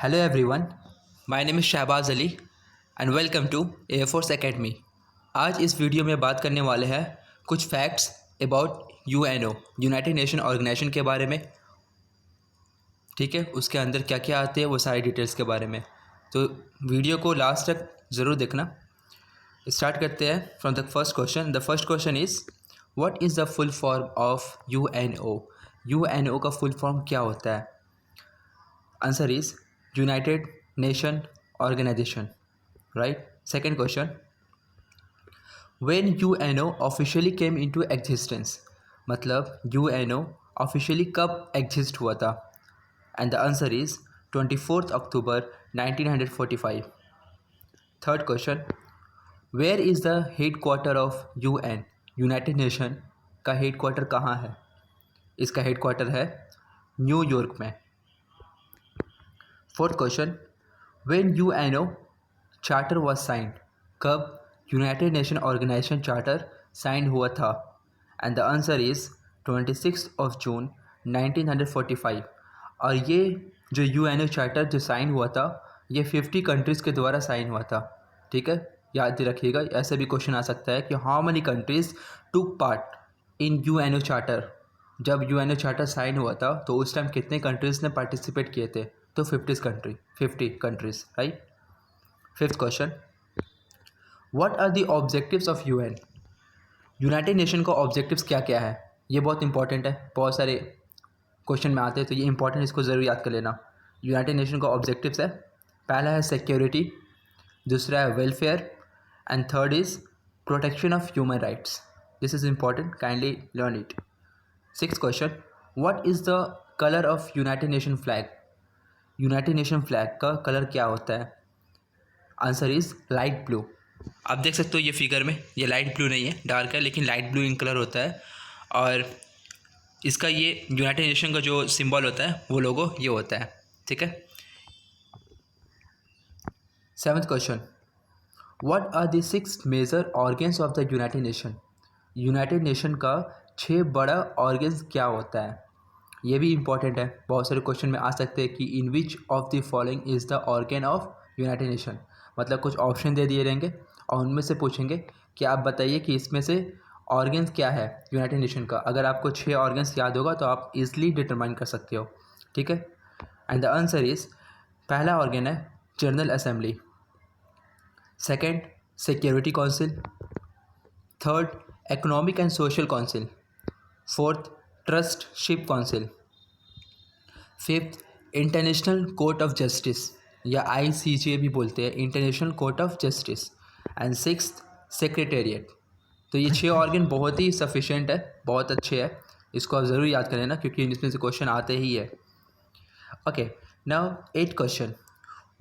Hello everyone, my name is Shahbaz Ali and welcome to air force academy. आज इस video में बात करने वाले हैं कुछ facts about UNO united nation organisation के बारे में। ठीक है, उसके अंदर क्या क्या आते हैं वो सारी डिटेल्स के बारे में, तो वीडियो को लास्ट तक ज़रूर देखना। स्टार्ट करते हैं from the first question. The first question is what is the full form of UNO. UNO का फुल फॉर्म क्या होता है? Answer is united nation organisation, right. Second question, when UNO officially came into existence, मतलब UNO officially कब exist हुआ था? And the answer is 24 October 1945। Third question, where is the head quarter of UN. United nation का head quarter कहाँ है? इसका headquarter है New York में। Fourth question, when UNO charter was signed, कब United nation organisation charter sign हुआ था? And the answer is 26 June 1945। और ये जो यूएनओ चार्टर जो साइन हुआ था ये 50 कंट्रीज़ के द्वारा साइन हुआ था। ठीक है, याद रखिएगा, ऐसे भी क्वेश्चन आ सकता है कि how many countries took part in UNO charter. जब यूएनओ चार्टर साइन हुआ था तो उस टाइम कितने कंट्रीज़ ने पार्टिसिपेट किए थे? तो 50 countries, right. Fifth question, what are the objectives of UN. United nation का ऑब्जेक्टिव्स क्या क्या है? ये बहुत इंपॉर्टेंट है, बहुत सारे क्वेश्चन में आते हैं, तो ये इंपॉर्टेंट, इसको ज़रूर याद कर लेना। यूनाइटेड नेशन का ऑब्जेक्टिव्स है, पहला है सिक्योरिटी, दूसरा है welfare, and third is protection of human rights. This is important, kindly learn it. Sixth question, what is the colour of United nation flag. United nation flag का colour क्या होता है? Answer is light blue. आप देख सकते हो ये figure में, ये लाइट ब्लू नहीं है, डार्क है, लेकिन लाइट ब्लू इन कलर होता है। और इसका ये यूनाइटेड नेशन का जो सिंबल होता है वो लोगो ये होता है। ठीक है। Seventh question, what are the 6 major organs of the United nation. United nation का 6 बड़ा ऑर्गन्स क्या होता है? ये भी इंपॉर्टेंट है, बहुत सारे क्वेश्चन में आ सकते हैं कि in which of the following is the organ of United nation. मतलब कुछ ऑप्शन दे दिए रहेंगे और उनमें से पूछेंगे कि आप बताइए कि इसमें से ऑर्गन्स क्या है यूनाइटेड नेशन का। अगर आपको 6 ऑर्गन्स याद होगा तो आप इजीली डिटरमाइन कर सकते हो। ठीक है, एंड द आंसर इज़, पहला ऑर्गन है general assembly, second security council, third economic and social council, fourth ट्रस्टशिप council, fifth international Court of justice या आईसीजे भी बोलते हैं, international Court of justice, and sixth secretariat. तो ये 6 ऑर्गन बहुत ही sufficient है, बहुत अच्छे हैं, इसको आप ज़रूर याद कर लेना क्योंकि इसमें से क्वेश्चन आते ही है। Okay, now 8th question,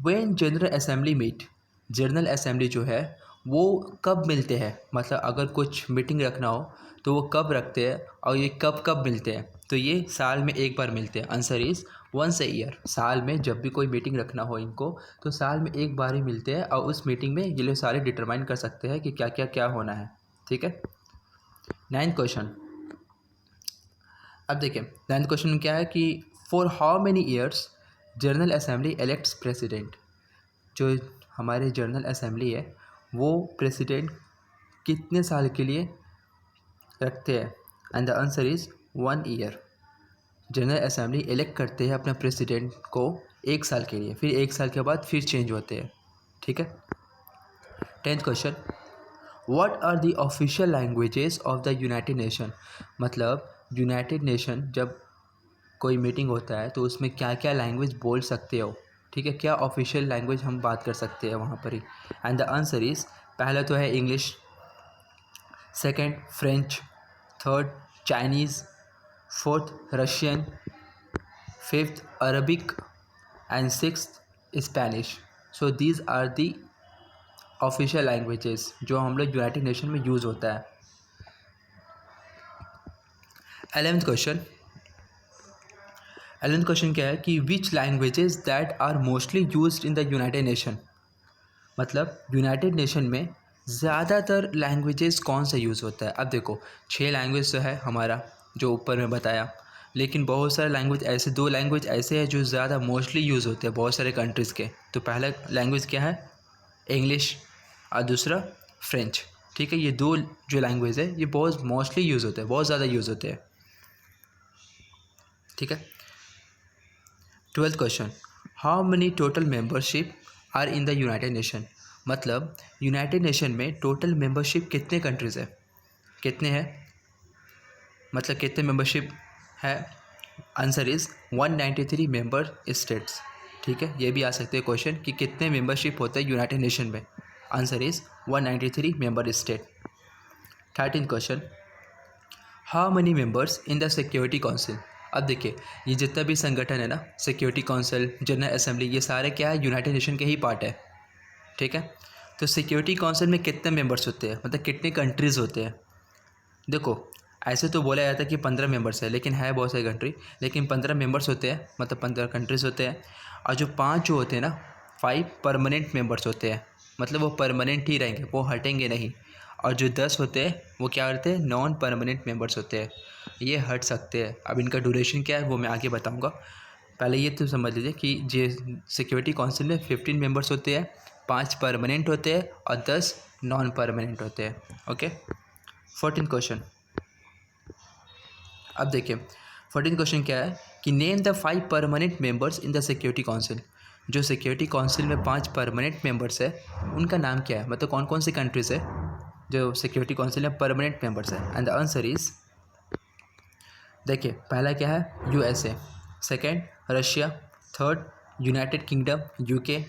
when general assembly meet. General assembly जो है वो कब मिलते हैं? मतलब अगर कुछ मीटिंग रखना हो तो वो कब रखते हैं और ये कब कब मिलते हैं? तो ये साल में एक बार मिलते हैं। Answer is once a year. साल में जब भी कोई मीटिंग रखना हो इनको तो साल में एक बार ही मिलते हैं और उस मीटिंग में ये लोग सारे डिटरमाइन कर सकते हैं कि क्या क्या क्या होना है। ठीक है। 9th क्वेश्चन, अब देखिए 9th क्वेश्चन में क्या है कि for how many years general assembly elects president. जो हमारे जनरल असेंबली है वो प्रेसिडेंट कितने साल के लिए रखते हैं? And the answer is 1 year. General assembly elect करते हैं अपने प्रेसिडेंट को 1 साल के लिए, फिर 1 साल के बाद फिर चेंज होते हैं। ठीक है। 10th question, what are the official languages of the United nation. मतलब यूनाइटेड नेशन जब कोई मीटिंग होता है तो उसमें क्या क्या लैंग्वेज बोल सकते हो? ठीक है, क्या ऑफिशियल लैंग्वेज हम बात कर सकते हैं वहाँ पर ही? एंड द आंसर इज़, पहला तो है English, second French, third Chinese, fourth Russian, fifth Arabic, and sixth Spanish. So these are the official languages जो हम लोग यूनाइटेड नेशन में यूज़ होता है। 11th क्वेश्चन, 11th क्वेश्चन क्या है कि which languages that are mostly used in the United nation. मतलब यूनाइटेड नेशन में ज़्यादातर लैंग्वेजेस कौन सा यूज़ होता है? अब देखो 6 लैंग्वेज तो है हमारा जो ऊपर में बताया, लेकिन बहुत सारे लैंग्वेज ऐसे, दो लैंग्वेज ऐसे हैं जो ज़्यादा मोस्टली यूज़ होते हैं बहुत सारे कंट्रीज़ के। तो पहला लैंग्वेज क्या है? इंग्लिश, और दूसरा फ्रेंच। ठीक है, ये दो जो लैंग्वेज है ये बहुत मोस्टली यूज़ होते हैं, बहुत ज़्यादा यूज़ होते हैं। ठीक है। 12th question, how many total membership are in the United nation? मतलब यूनाइटेड नेशन में टोटल मेंबरशिप कितने कंट्रीज़ है, कितने हैं, मतलब कितने मेंबरशिप है? Answer is 193 member states. ठीक है, ये भी आ सकते हैं क्वेश्चन कि कितने मेंबरशिप होते हैं यूनाइटेड नेशन में। Answer is 193 member state. 13th question, how money members in the Security Council? अब देखिए, ये जितना भी संगठन है ना, सिक्योरिटी काउंसिल, जनरल असेंबली, ये सारे क्या है? यूनाइटेड नेशन के ही पार्ट है। ठीक है, तो सिक्योरिटी काउंसिल में कितने मेंबर्स होते हैं, मतलब कितने कंट्रीज़ होते हैं? देखो, ऐसे तो बोला जाता है कि 15 मेंबर्स है, लेकिन है बहुत सारी कंट्री, लेकिन 15 मेंबर्स होते हैं, मतलब 15 कंट्रीज़ होते हैं। और जो 5 जो होते हैं ना, 5 परमानेंट मेंबर्स होते हैं, मतलब वो परमानेंट ही रहेंगे, वो हटेंगे नहीं। और जो 10 होते हैं वो क्या करते हैं? नॉन परमानेंट मेंबर्स होते हैं, ये हट सकते हैं। अब इनका ड्यूरेशन क्या है वो मैं आगे बताऊँगा। पहले ये तो समझ लीजिए कि जे सिक्योरिटी काउंसिल में 15 मेंबर्स होते हैं, 5 परमानेंट होते हैं और 10 नॉन परमानेंट होते हैं। ओके। 14th क्वेश्चन, अब देखिए 14th क्वेश्चन क्या है कि name the 5 permanent members in the Security council. जो सिक्योरिटी काउंसिल में 5 परमानेंट मेंबर्स है उनका नाम क्या है, मतलब कौन कौन सी कंट्रीज़ है जो सिक्योरिटी काउंसिल में परमानेंट मेंबर्स है? एंड द आंसर इज़, देखिए पहला क्या है? USA, second Russia, third United kingdom UK,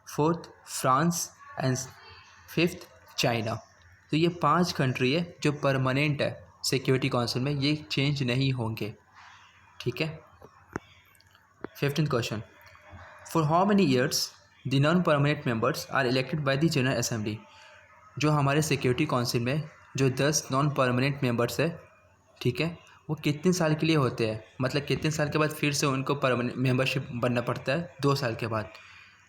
fourth France, and fifth China. तो ये 5 कंट्री है जो परमानेंट है सिक्योरिटी काउंसिल में, ये चेंज नहीं होंगे। ठीक है। 15th question, for how many years the non permanent members are elected by the General assembly? जो हमारे सिक्योरिटी काउंसिल में जो 10 नॉन परमानेंट मेंबर्स है, ठीक है, वो कितने साल के लिए होते हैं, मतलब कितने साल के बाद फिर से उनको परमानेंट मेंबरशिप बनना पड़ता है? 2 साल के बाद।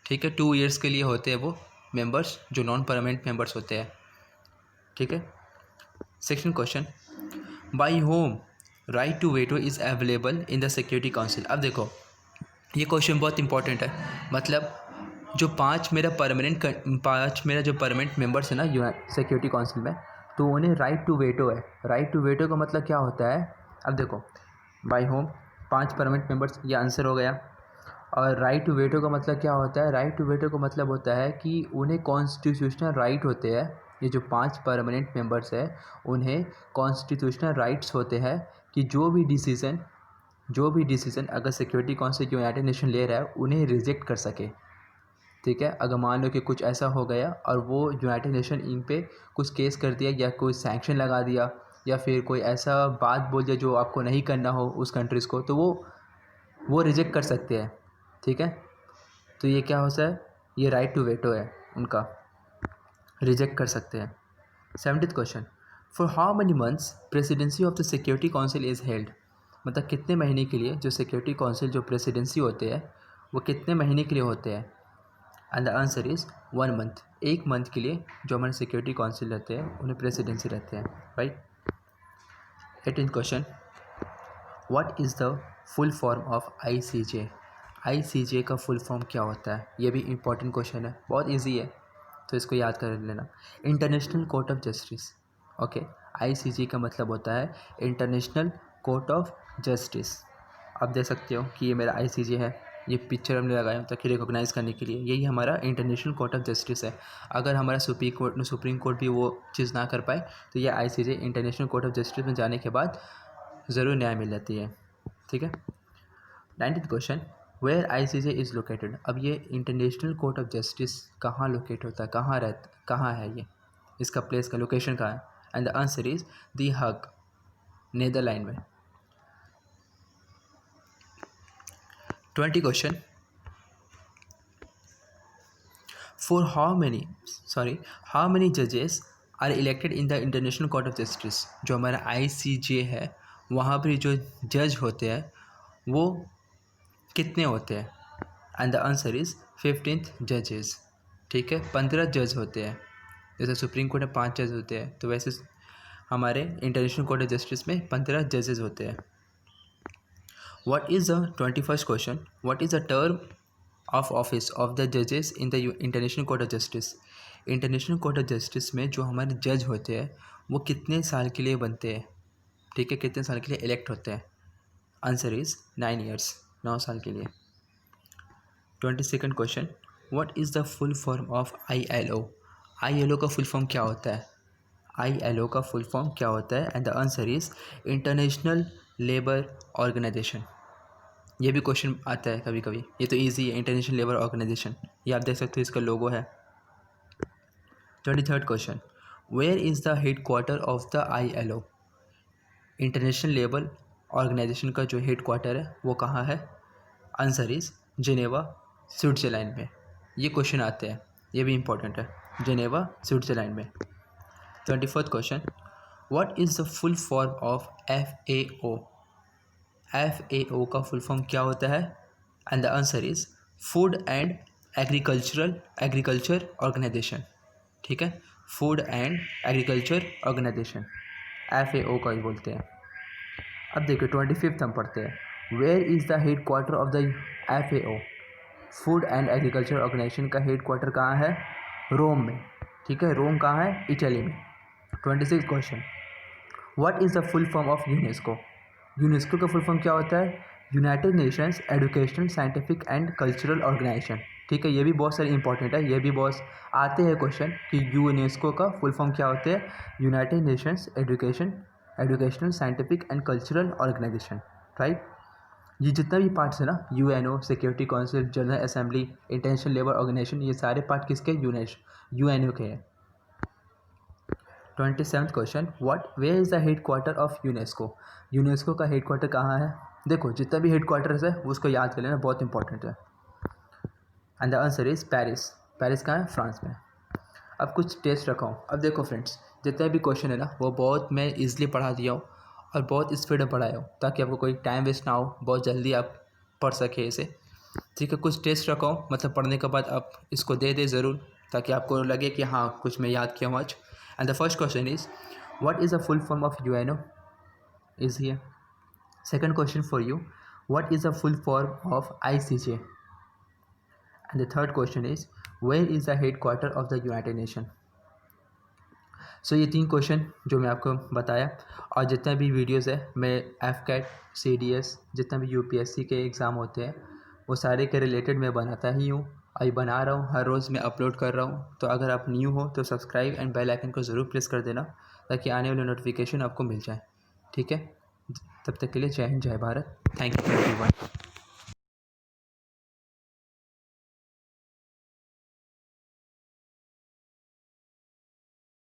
ठीक है, 2 ईयर्स के लिए होते हैं वो मेंबर्स जो नॉन परमानेंट मेंबर्स होते हैं। ठीक है। 16th question, by whom right to veto is available in the Security Council? अब देखो, ये क्वेश्चन बहुत इंपॉर्टेंट है। मतलब जो 5 मेरा जो परमानेंट मेंबर्स है ना सिक्योरिटी काउंसिल में, तो उन्हें राइट टू वेटो है। राइट टू वेटो का मतलब क्या होता है? अब देखो, बाय होम 5 परमानेंट मेंबर्स, ये आंसर हो गया। और राइट टू वेटो का मतलब क्या होता है? राइट टू वेटो का मतलब होता है कि उन्हें कॉन्स्टिट्यूशनल राइट होते हैं। ये जो 5 परमानेंट मेंबर्स है उन्हें कॉन्स्टिट्यूशनल राइट्स होते हैं कि जो भी डिसीज़न अगर सिक्योरिटी काउंसिल यूनाइटेड नेशन ले रहा है उन्हें रिजेक्ट कर सके। ठीक है, अगर मान लो कि कुछ ऐसा हो गया और वो यूनाइटेड नेशन इन पे कुछ केस कर दिया या कोई सैंक्शन लगा दिया या फिर कोई ऐसा बात बोल दिया जो आपको नहीं करना हो उस कंट्रीज़ को, तो वो रिजेक्ट कर सकते हैं। ठीक है, तो ये क्या होता है? ये राइट टू वेटो है उनका, रिजेक्ट कर सकते हैं। 17th question, for how many months presidency of the Security council is held? मतलब कितने महीने के लिए जो सिक्योरिटी काउंसिल जो प्रेसिडेंसी होते हैं वो कितने महीने के लिए होते हैं? And the answer is 1 month. 1 month के लिए जो हमारे सिक्योरिटी काउंसिल रहते हैं उन्हें प्रेसिडेंसी रहते हैं, right. 18th question, what is the full form of ICJ? ICJ का फुल फॉर्म क्या होता है? ये भी इंपॉर्टेंट क्वेश्चन है, बहुत इजी है, तो इसको याद कर लेना। International Court of justice. Okay, ICJ का मतलब होता है इंटरनेशनल कोर्ट ऑफ जस्टिस। आप देख सकते हो कि ये मेरा आईसीजे है, ये पिक्चर हमने लगाया ताकि रिकॉग्नाइज़ करने के लिए। यही हमारा इंटरनेशनल कोर्ट ऑफ जस्टिस है। अगर हमारा सुप्रीम कोर्ट भी वो चीज़ ना कर पाए तो ये ICJ international Court of justice में जाने के बाद ज़रूर न्याय मिल जाती है। ठीक है। 19th question, where ICJ is located? अब ये इंटरनेशनल कोर्ट ऑफ जस्टिस कहाँ लोकेट होता है, कहाँ है ये, इसका प्लेस का लोकेशन कहाँ है? And the answer is the Hague, Netherlands में। 20 क्वेश्चन, फॉर हाउ मेनी जजेस are elected in the International Court of Justice? जो हमारा आईसीजे है वहाँ पर जो जज होते हैं वो कितने होते हैं? एंड द आंसर इज़ 15 जजेस। ठीक है, 15 जज होते हैं। जैसे सुप्रीम कोर्ट में 5 जज होते हैं, तो वैसे हमारे इंटरनेशनल कोर्ट ऑफ जस्टिस में 15 जजेस होते हैं। What is the 21st question? What is the term of office of the judges in the international Court of justice? International Court of justice में जो हमारे जज होते हैं वो कितने साल के लिए बनते हैं? ठीक है, कितने साल के लिए इलेक्ट होते हैं? आंसर इज़ 9 ईयर्स, 9 साल के लिए। 22nd question, what is the full form of ILO? ILO का फुल फॉर्म क्या होता है? ILO का फुल फॉर्म क्या होता है? And the answer is International Labour Organisation. ये भी क्वेश्चन आता है कभी कभी, ये तो इजी है, इंटरनेशनल लेबर ऑर्गेनाइजेशन, ये आप देख सकते हो, इसका लोगो है। 23rd question, where is the head quarter of the ILO? International Labour Organisation का जो हेड क्वार्टर है वो कहाँ है? आंसर इज़ जिनेवा, स्विट्ज़रलैंड में। ये क्वेश्चन आते हैं, ये भी इंपॉर्टेंट है, जिनेवा स्विट्ज़रलैंड में। 24th question, what is the full form of FAO? FAO का फुल फॉर्म क्या होता है? And the answer is Food and Agriculture Organisation. ठीक है, Food and Agriculture Organisation, FAO का ही बोलते हैं। अब देखिए 25th हम पढ़ते हैं, where is the head quarter of the FAO? Food and Agriculture Organisation का हेड क्वार्टर कहाँ है? रोम में। ठीक है, रोम कहाँ है? इटली में। 26th question, what is the full form of UNESCO? UNESCO का फुल फॉर्म क्या होता है? United Nations Educational, Scientific and Cultural Organisation. ठीक है, ये भी बहुत सारे इंपॉर्टेंट है, ये भी बहुत आते हैं क्वेश्चन कि यूनेस्को का फुल फॉर्म क्या होते हैं? United Nations Educational, Scientific and Cultural Organisation, right. ये जितना भी पार्ट्स है ना, UNO, Security Council, General Assembly, International Labour Organisation, ये सारे पार्ट किसके? UNO के हैं। 27th question, where is the head quarter of UNESCO? UNESCO का हेड क्वार्टर कहाँ है? देखो जितना भी हेड क्वार्टर्स है उसको याद कर लेना, बहुत इंपॉर्टेंट है। And the answer is Paris. Paris कहाँ है? फ्रांस में। अब कुछ टेस्ट रखा हूँ। अब देखो फ्रेंड्स, जितने भी क्वेश्चन है ना वो बहुत मैं ईजिली पढ़ा दिया हूँ और बहुत स्पीड में पढ़ाया हूँ ताकि आपको कोई टाइम वेस्ट ना हो, बहुत जल्दी आप पढ़ सके इसे। ठीक है, कुछ टेस्ट रखा हूँ, मतलब पढ़ने के बाद आप इसको दे दे ज़रूर ताकि आपको लगे कि हाँ कुछ मैं याद किया हूँ आज। And the first question is, what is the full form of UNO? Is here. Second question for you, what is the full form of ICJ? And the third question is, where is the head quarter of the United Nation? So ये 3 question जो मैं आपको बताया, और जितने भी videos है मैं FCAT, CDS, जितना भी UPSC के एग्ज़ाम होते हैं वो सारे के रिलेटेड मैं बनाता ही हूँ, अभी बना रहा हूँ, हर रोज़ मैं अपलोड कर रहा हूँ। तो अगर आप न्यू हो तो सब्सक्राइब एंड बेल आइकन को ज़रूर प्रेस कर देना ताकि आने वाले नोटिफिकेशन आपको मिल जाए। ठीक है, तब तक के लिए जय हिंद, जय भारत। Thank you everyone.